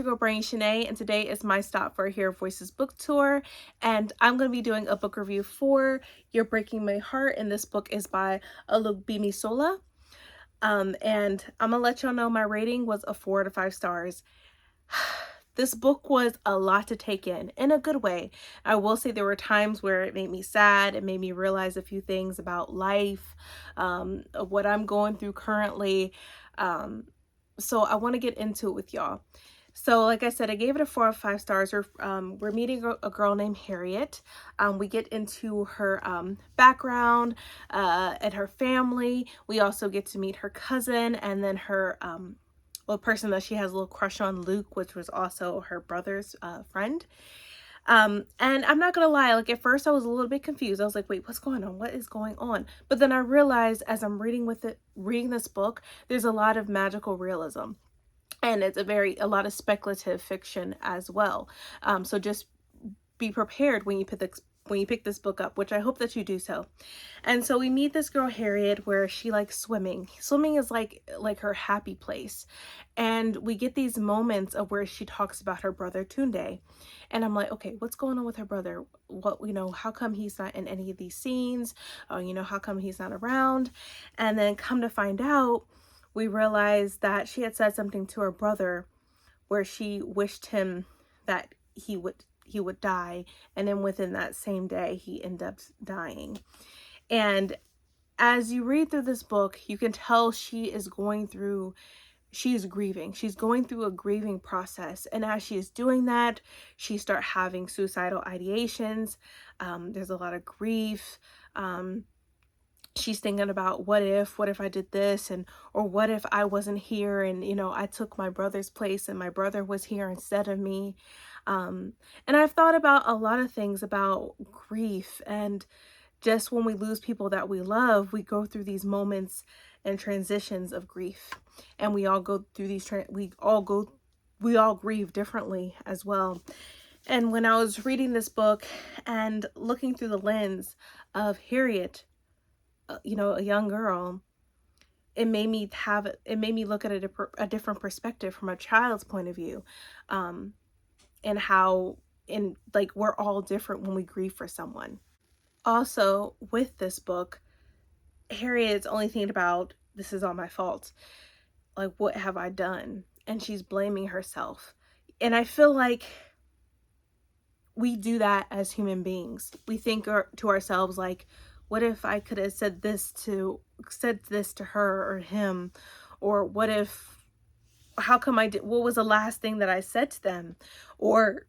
your girl Brainy Shanae, and today is my stop for a Hero Voices book tour, and I'm going to be doing a book review for You're Breaking My Heart, and this book is by Olugebemisola. And I'm going to let y'all know my rating was a 4 out of 5 stars. This book was a lot to take in a good way. I will say there were times where it made me sad. It made me realize a few things about life, of what I'm going through currently. So I want to get into it with y'all. So like I said, I gave it a 4 out of 5 stars. We're meeting a girl named Harriet. We get into her background and her family. We also get to meet her cousin and then her person that she has a little crush on, Luke, which was also her brother's friend. And I'm not gonna lie, like at first I was a little bit confused. I was like, wait, what's going on? What is going on? But then I realized as I'm reading this book, there's a lot of magical realism. And it's a lot of speculative fiction as well. So just be prepared when you pick this book up, which I hope that you do so. And so we meet this girl Harriet where she likes swimming. Swimming is like her happy place. And we get these moments of where she talks about her brother Tunde. And I'm like, okay, what's going on with her brother? How come he's not in any of these scenes? How come he's not around? And then come to find out, we realized that she had said something to her brother where she wished him that he would die, and then within that same day he ended up dying. And as you read through this book, you can tell she's grieving. She's going through a grieving process, and as she is doing that, she starts having suicidal ideations. There's a lot of grief. She's thinking about what if I did this, or what if I wasn't here and I took my brother's place and my brother was here instead of me. And I've thought about a lot of things about grief, and just when we lose people that we love, we go through these moments and transitions of grief, and we all go through these we all grieve differently as well. And when I was reading this book and looking through the lens of Harriet, a young girl, it made me look at a different perspective from a child's point of view, and how we're all different when we grieve for someone. Also, with this book, Harriet's only thinking about, this is all my fault. Like, what have I done? And she's blaming herself. And I feel like we do that as human beings. We think to ourselves, like, what if I could have said this to her or him? Or how come what was the last thing that I said to them? Or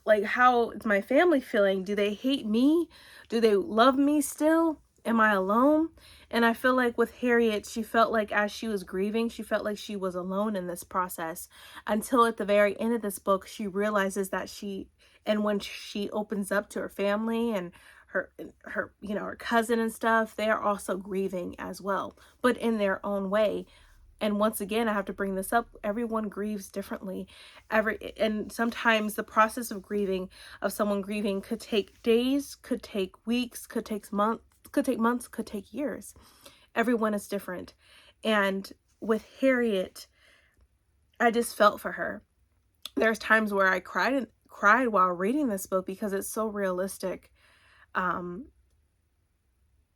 like, how is my family feeling? Do they hate me? Do they love me still? Am I alone? And I feel like with Harriet, she felt like as she was grieving, she felt like she was alone in this process, until at the very end of this book, she realizes that when she opens up to her family and her cousin and stuff, they are also grieving as well, but in their own way. And once again, I have to bring this up, everyone grieves differently. And sometimes the process of someone grieving could take days, could take weeks, could take months, could take years. Everyone is different. And with Harriet, I just felt for her. There's times where I cried while reading this book because it's so realistic.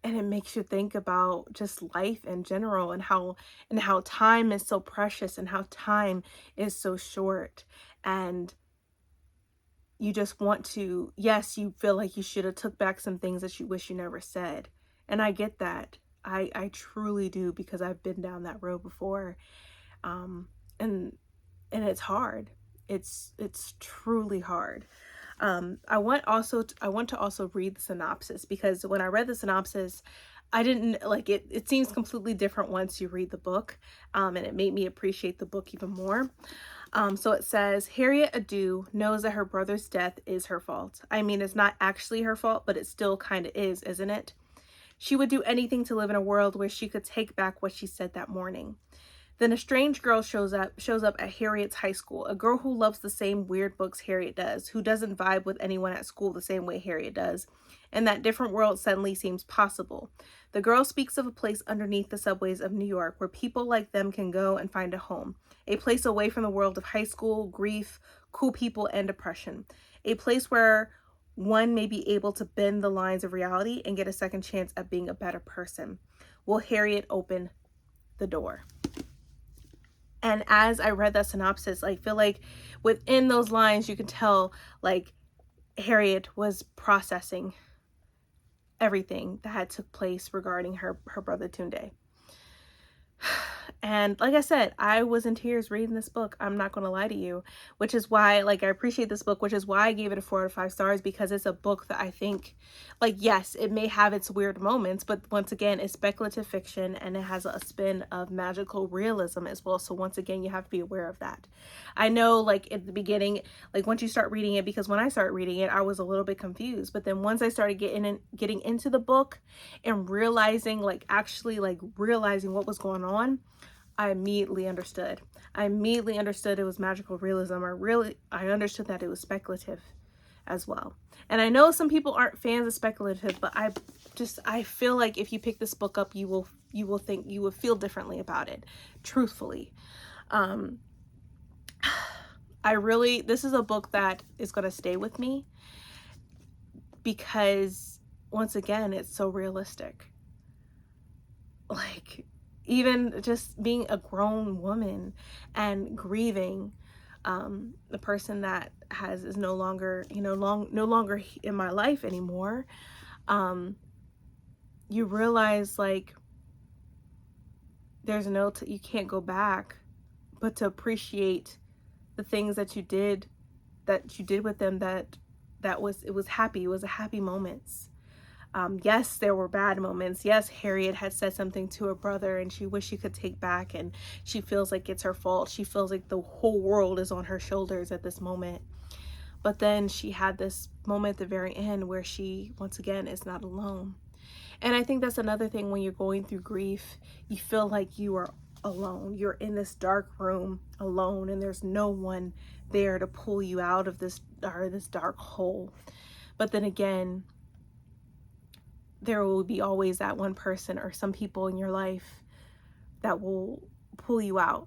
And it makes you think about just life in general, and how time is so precious and how time is so short. And you just want to, yes, you feel like you should have took back some things that you wish you never said. And I get that. I truly do, because I've been down that road before. And it's hard. It's truly hard. I want to also read the synopsis, because when I read the synopsis, I didn't like it. It seems completely different once you read the book, and it made me appreciate the book even more. So it says, Harriet Adu knows that her brother's death is her fault. I mean, it's not actually her fault, but it still kind of is, isn't it? She would do anything to live in a world where she could take back what she said that morning. Then a strange girl shows up at Harriet's high school, a girl who loves the same weird books Harriet does, who doesn't vibe with anyone at school the same way Harriet does, and that different world suddenly seems possible. The girl speaks of a place underneath the subways of New York where people like them can go and find a home, a place away from the world of high school, grief, cool people, and depression, a place where one may be able to bend the lines of reality and get a second chance at being a better person. Will Harriet open the door? And as I read that synopsis, I feel like within those lines, you can tell like Harriet was processing everything that had took place regarding her brother Tunde. And like I said, I was in tears reading this book. I'm not going to lie to you, which is why, like, I appreciate this book, which is why I gave it a 4 out of 5 stars, because it's a book that I think, like, yes, it may have its weird moments, but once again, it's speculative fiction and it has a spin of magical realism as well. So once again, you have to be aware of that. I know, like, at the beginning, like, once you start reading it, because when I started reading it, I was a little bit confused, but then once I started getting into the book and realizing, like, actually, like, realizing what was going on, I immediately understood. I immediately understood it was magical realism, or I understood that it was speculative as well. And I know some people aren't fans of speculative, but I feel like if you pick this book up, you will feel differently about it, truthfully. This is a book that is going to stay with me because once again, it's so realistic. Like, even just being a grown woman and grieving the person that is no longer, no longer in my life anymore, you realize, like, there's you can't go back, but to appreciate the things that you did with them, it was a happy moments. Yes, there were bad moments. Yes, Harriet had said something to her brother and she wished she could take back, and she feels like it's her fault. She feels like the whole world is on her shoulders at this moment. But then she had this moment at the very end where she, once again, is not alone. And I think that's another thing when you're going through grief, you feel like you are alone. You're in this dark room alone and there's no one there to pull you out of this dark hole. But then again, there will be always that one person or some people in your life that will pull you out,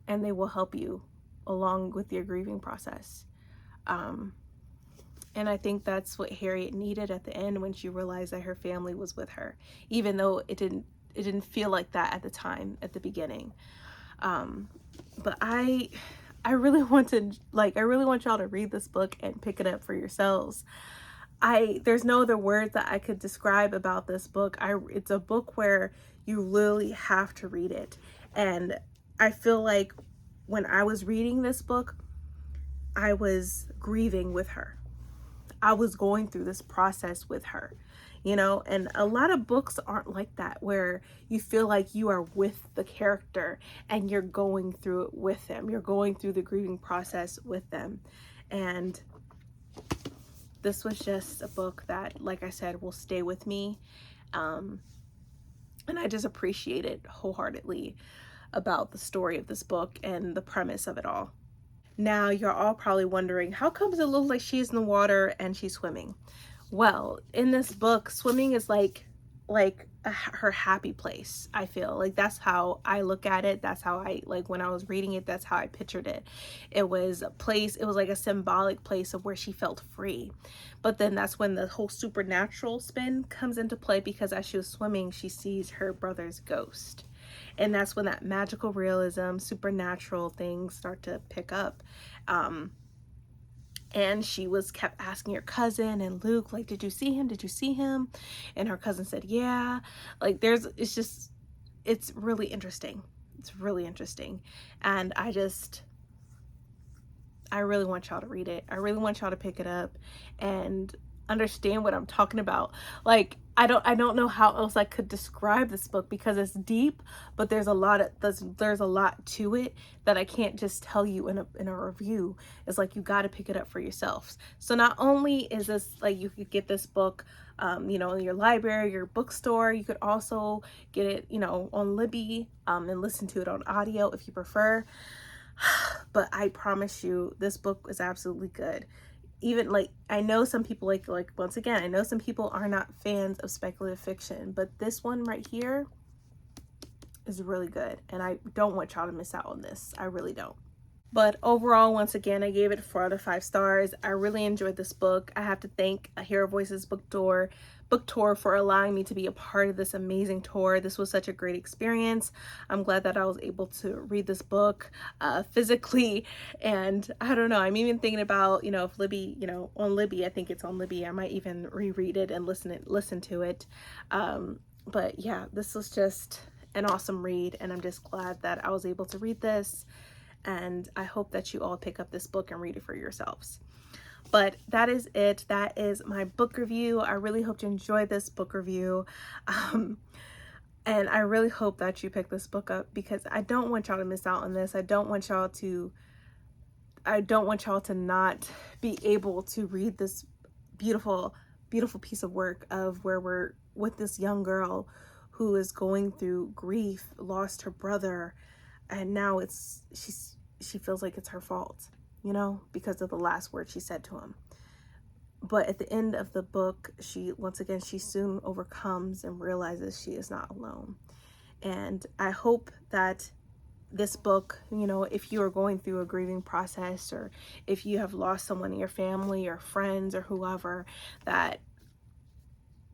and they will help you along with your grieving process. And I think that's what Harriet needed at the end when she realized that her family was with her, even though it didn't feel like that at the time, at the beginning. But I really want y'all to read this book and pick it up for yourselves. There's no other words that I could describe about this book. It's a book where you really have to read it. And I feel like when I was reading this book, I was grieving with her. I was going through this process with her, and a lot of books aren't like that, where you feel like you are with the character and you're going through it with them. You're going through the grieving process with them. And this was just a book that, like I said, will stay with me. And I just appreciate it wholeheartedly about the story of this book and the premise of it all. Now, you're all probably wondering, how comes it looks like she's in the water and she's swimming? Well, in this book, swimming is like her happy place. I feel like that's how I look at it. That's how when I was reading it, that's how I pictured it. It was like a symbolic place of where she felt free. But then that's when the whole supernatural spin comes into play, because as she was swimming, she sees her brother's ghost. And that's when that magical realism, supernatural things start to pick up. And she kept asking her cousin and Luke, like, did you see him? Did you see him? And her cousin said, yeah. Like, it's really interesting. It's really interesting. And I really want y'all to read it. I really want y'all to pick it up. And understand what I'm talking about. Like, I don't know how else I could describe this book, because it's deep, but there's a lot to it that I can't just tell you in a review. It's like, you got to pick it up for yourselves. So not only is this like, you could get this book you know, in your library, your bookstore, you could also get it, you know, on Libby and listen to it on audio if you prefer. But I promise you, this book is absolutely good. Even like, I know some people like once again, I know some people are not fans of speculative fiction, but this one right here is really good, and I don't want y'all to miss out on this. I really don't. But overall, once again, I gave it 4 out of 5 stars. I really enjoyed this book. I have to thank Hero Voices book tour for allowing me to be a part of this amazing tour. This was such a great experience. I'm glad that I was able to read this book physically. And I don't know, I'm even thinking about, you know, if Libby, you know, on Libby, I think it's on Libby, I might even reread it and listen to it. But yeah, this was just an awesome read, and I'm just glad that I was able to read this. And I hope that you all pick up this book and read it for yourselves. But that is it. That is my book review. I really hope you enjoyed this book review. And I really hope that you pick this book up, because I don't want y'all to miss out on this. I don't want y'all to not be able to read this beautiful, beautiful piece of work of where we're with this young girl who is going through grief, lost her brother, and now she feels like it's her fault, you know, because of the last word she said to him. But at the end of the book, she soon overcomes and realizes she is not alone. And I hope that this book, you know, if you are going through a grieving process, or if you have lost someone in your family or friends or whoever, that,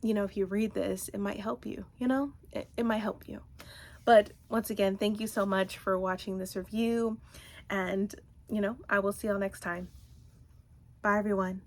you know, if you read this, it might help you, you know, it might help you. But once again, thank you so much for watching this review, and, you know, I will see y'all next time. Bye, everyone.